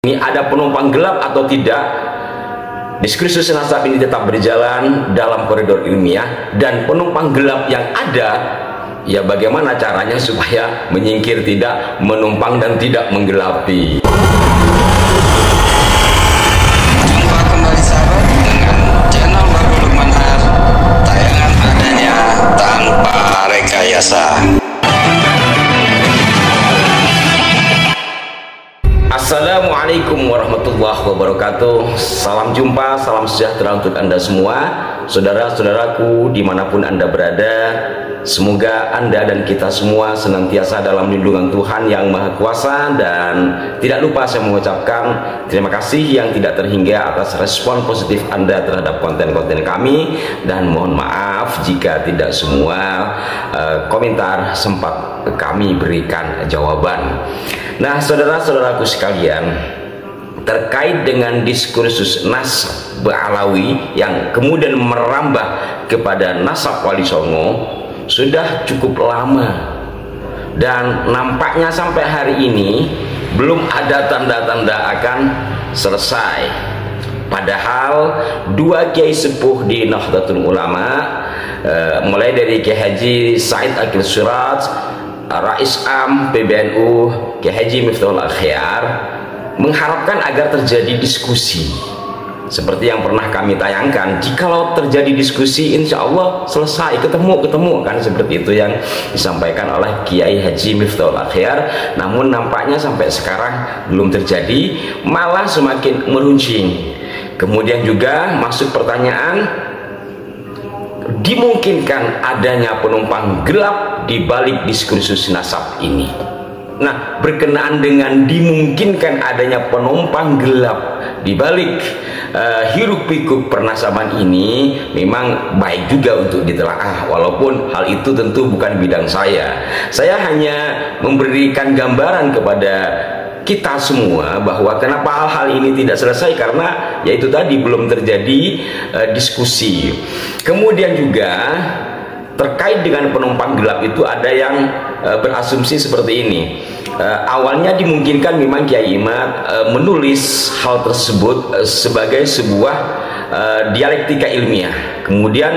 Ini ada penumpang gelap atau tidak? Diskursus nasab ini tetap berjalan dalam koridor ilmiah, dan penumpang gelap yang ada, ya bagaimana caranya supaya menyingkir, tidak menumpang dan tidak menggelapi. Jumpa kembali sahabat dengan channel Babu Lukman Har, tayangan adanya tanpa rekayasa. Assalamualaikum warahmatullahi wabarakatuh. Salam jumpa, salam sejahtera untuk Anda semua, saudara-saudaraku dimanapun Anda berada. Semoga Anda dan kita semua senantiasa dalam lindungan Tuhan yang Maha Kuasa. Dan tidak lupa saya mengucapkan terima kasih yang tidak terhingga atas respon positif Anda terhadap konten-konten kami. Dan mohon maaf jika tidak semua komentar sempat kami berikan jawaban. Nah, saudara-saudaraku sekalian, terkait dengan diskursus nasab Ba'alawi yang kemudian merambah kepada nasab Wali Songo sudah cukup lama, dan nampaknya sampai hari ini belum ada tanda-tanda akan selesai. Padahal dua kiai sepuh di Nahdlatul Ulama, mulai dari Kiai Haji Said Akil Surat, Rais Am PBNU Kiai Haji Miftahul Akhyar, mengharapkan agar terjadi diskusi seperti yang pernah kami tayangkan. Jikalau terjadi diskusi, insya Allah selesai, ketemu kan, seperti itu yang disampaikan oleh Kiai Haji Miftahul Akhyar. Namun nampaknya sampai sekarang belum terjadi, malah semakin meruncing. Kemudian juga masuk pertanyaan, dimungkinkan adanya penumpang gelap di balik diskursus nasab ini. Nah, berkenaan dengan dimungkinkan adanya penumpang gelap di balik hiruk pikuk pernasaban ini, memang baik juga untuk ditelaah, walaupun hal itu tentu bukan bidang saya. Saya hanya memberikan gambaran kepada kita semua bahwa kenapa hal-hal ini tidak selesai, karena yaitu tadi belum terjadi diskusi. Kemudian juga terkait dengan penumpang gelap itu ada yang berasumsi seperti ini. Awalnya dimungkinkan memang Kiai Imad menulis hal tersebut sebagai sebuah dialektika ilmiah, kemudian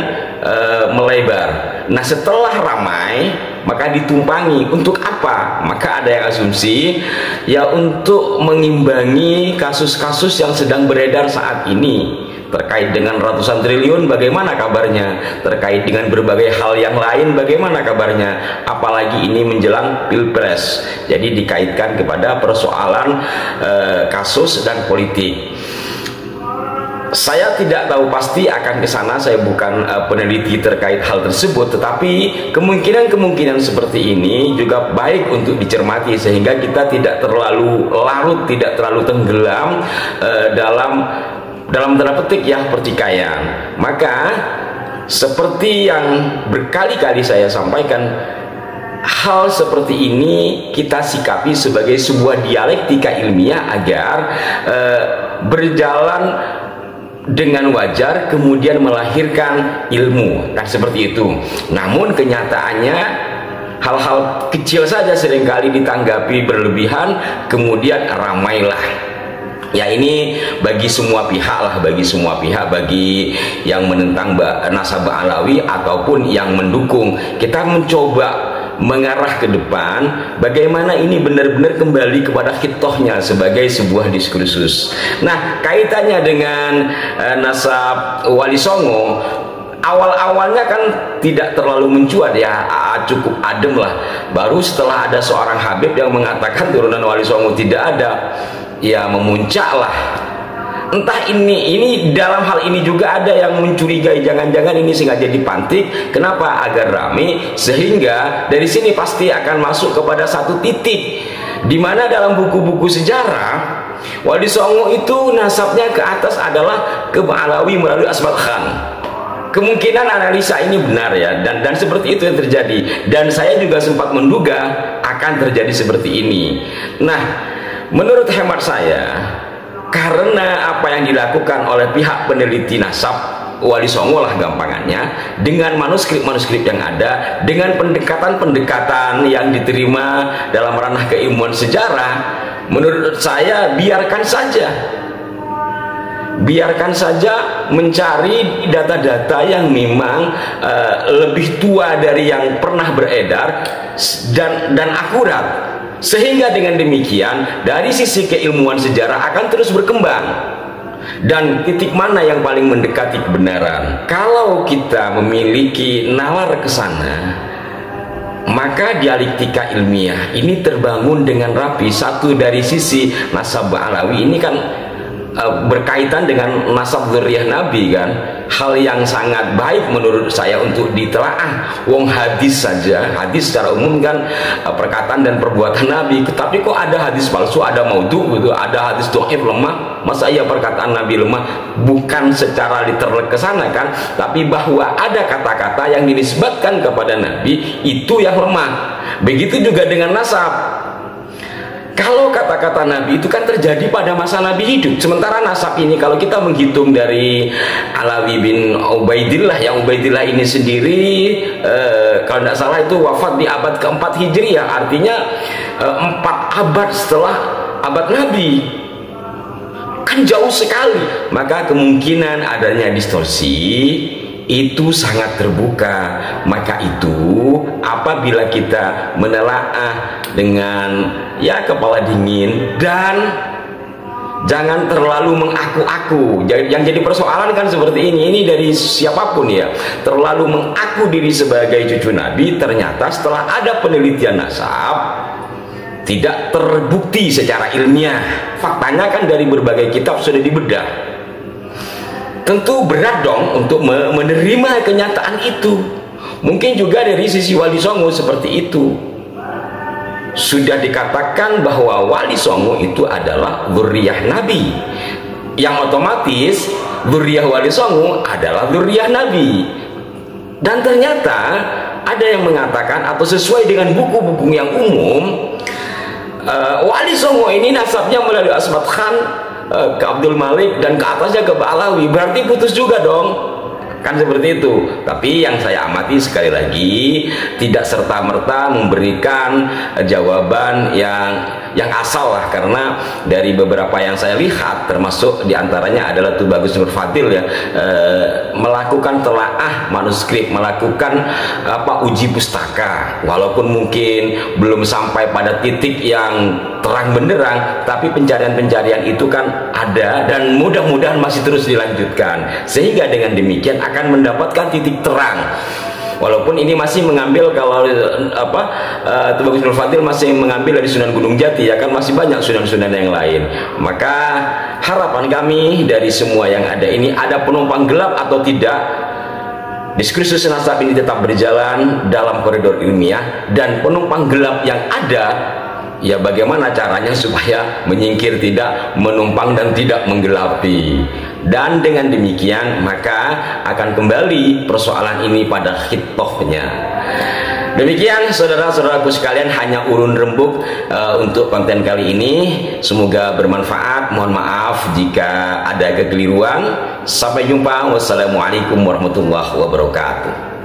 melebar. Nah, setelah ramai maka ditumpangi. Untuk apa? Maka ada yang asumsi, ya untuk mengimbangi kasus-kasus yang sedang beredar saat ini terkait dengan ratusan triliun, bagaimana kabarnya? Terkait dengan berbagai hal yang lain, bagaimana kabarnya? Apalagi ini menjelang Pilpres, jadi dikaitkan kepada persoalan kasus dan politik. Saya tidak tahu pasti akan ke sana, saya bukan peneliti terkait hal tersebut, tetapi kemungkinan-kemungkinan seperti ini juga baik untuk dicermati sehingga kita tidak terlalu larut, tidak terlalu tenggelam dalam tanda petik ya pertikaian. Maka seperti yang berkali-kali saya sampaikan, hal seperti ini kita sikapi sebagai sebuah dialektika ilmiah agar berjalan dengan wajar, kemudian melahirkan ilmu. Nah, seperti itu. Namun kenyataannya hal-hal kecil saja seringkali ditanggapi berlebihan, kemudian ramailah. Ya, ini bagi semua pihak lah, bagi semua pihak, bagi yang menentang nasab Ba'alawi ataupun yang mendukung. Kita mencoba mengarah ke depan bagaimana ini benar-benar kembali kepada hitohnya sebagai sebuah diskursus. Nah, kaitannya dengan nasab Wali Songo, awal-awalnya kan tidak terlalu mencuat ya, cukup adem lah. Baru setelah ada seorang Habib yang mengatakan turunan Wali Songo tidak ada, ya memuncak lah. Entah ini dalam hal ini juga ada yang mencurigai, jangan-jangan ini sengaja dipantik. Kenapa? Agar rame, sehingga dari sini pasti akan masuk kepada satu titik di mana dalam buku-buku sejarah Wali Songo itu nasabnya ke atas adalah ke Ba'alawi melalui Asbad Khan. Kemungkinan analisa ini benar ya, dan seperti itu yang terjadi, dan saya juga sempat menduga akan terjadi seperti ini. Nah, menurut hemat saya, karena apa yang dilakukan oleh pihak peneliti nasab Wali Songo lah gampangannya, dengan manuskrip-manuskrip yang ada, dengan pendekatan-pendekatan yang diterima dalam ranah keilmuan sejarah, Menurut saya biarkan saja. Biarkan saja mencari data-data yang memang lebih tua dari yang pernah beredar dan akurat, sehingga dengan demikian dari sisi keilmuan sejarah akan terus berkembang. Dan titik mana yang paling mendekati kebenaran? Kalau kita memiliki nalar ke sana, maka dialektika ilmiah ini terbangun dengan rapi. Satu dari sisi nasab Alawi ini kan berkaitan dengan nasab dzurriyyah Nabi kan, hal yang sangat baik menurut saya untuk ditelaah. Wong hadis saja, hadis secara umum kan perkataan dan perbuatan Nabi, tapi kok ada hadis palsu, ada maudhu gitu, ada hadis dhaif lemah. Masa iya perkataan Nabi lemah? Bukan secara literal ke sana kan, tapi bahwa ada kata-kata yang dinisbatkan kepada Nabi itu yang lemah. Begitu juga dengan nasab. Kalau kata-kata Nabi itu kan terjadi pada masa Nabi hidup, sementara nasab ini kalau kita menghitung dari Alawi bin Ubaidillah, yang Ubaidillah ini sendiri kalau tidak salah itu wafat di abad keempat Hijriyah, artinya 4 abad setelah abad Nabi, kan jauh sekali. Maka kemungkinan adanya distorsi itu sangat terbuka. Maka itu apabila kita menelaah dengan kepala dingin dan jangan terlalu mengaku-aku. Yang jadi persoalan kan seperti ini dari siapapun ya, terlalu mengaku diri sebagai cucu Nabi, ternyata setelah ada penelitian nasab tidak terbukti secara ilmiah. Faktanya kan dari berbagai kitab sudah dibedah. Tentu berat dong untuk menerima kenyataan itu. Mungkin juga dari sisi Wali Songo seperti itu. Sudah dikatakan bahwa Wali Songo itu adalah dzurriyyah Nabi, yang otomatis dzurriyyah Wali Songo adalah dzurriyyah Nabi. Dan ternyata ada yang mengatakan, atau sesuai dengan buku-buku yang umum, Wali Songo ini nasabnya melalui Asmat Khan ke Abdul Malik dan ke atasnya ke Ba'alawi, berarti putus juga dong, kan seperti itu. Tapi yang saya amati sekali lagi tidak serta-merta memberikan jawaban yang asal lah, karena dari beberapa yang saya lihat, termasuk diantaranya adalah Tubagus Nur Fadil ya, melakukan telaah manuskrip, melakukan uji pustaka, walaupun mungkin belum sampai pada titik yang terang benderang, tapi pencarian-pencarian itu kan ada dan mudah-mudahan masih terus dilanjutkan, sehingga dengan demikian akan mendapatkan titik terang. Walaupun ini masih mengambil, kalau Tubagus Nur Fadil masih mengambil dari Sunan Gunung Jati ya kan, masih banyak sunan-sunan yang lain. Maka harapan kami dari semua yang ada ini, ada penumpang gelap atau tidak, diskursus nasab ini tetap berjalan dalam koridor ilmiah, dan penumpang gelap yang ada ya bagaimana caranya supaya menyingkir, tidak menumpang dan tidak menggelapi. Dan dengan demikian maka akan kembali persoalan ini pada khitohnya. Demikian saudara-saudaraku sekalian, hanya urun rembuk untuk konten kali ini. Semoga bermanfaat. Mohon maaf jika ada kekeliruan. Sampai jumpa. Wassalamualaikum warahmatullahi wabarakatuh.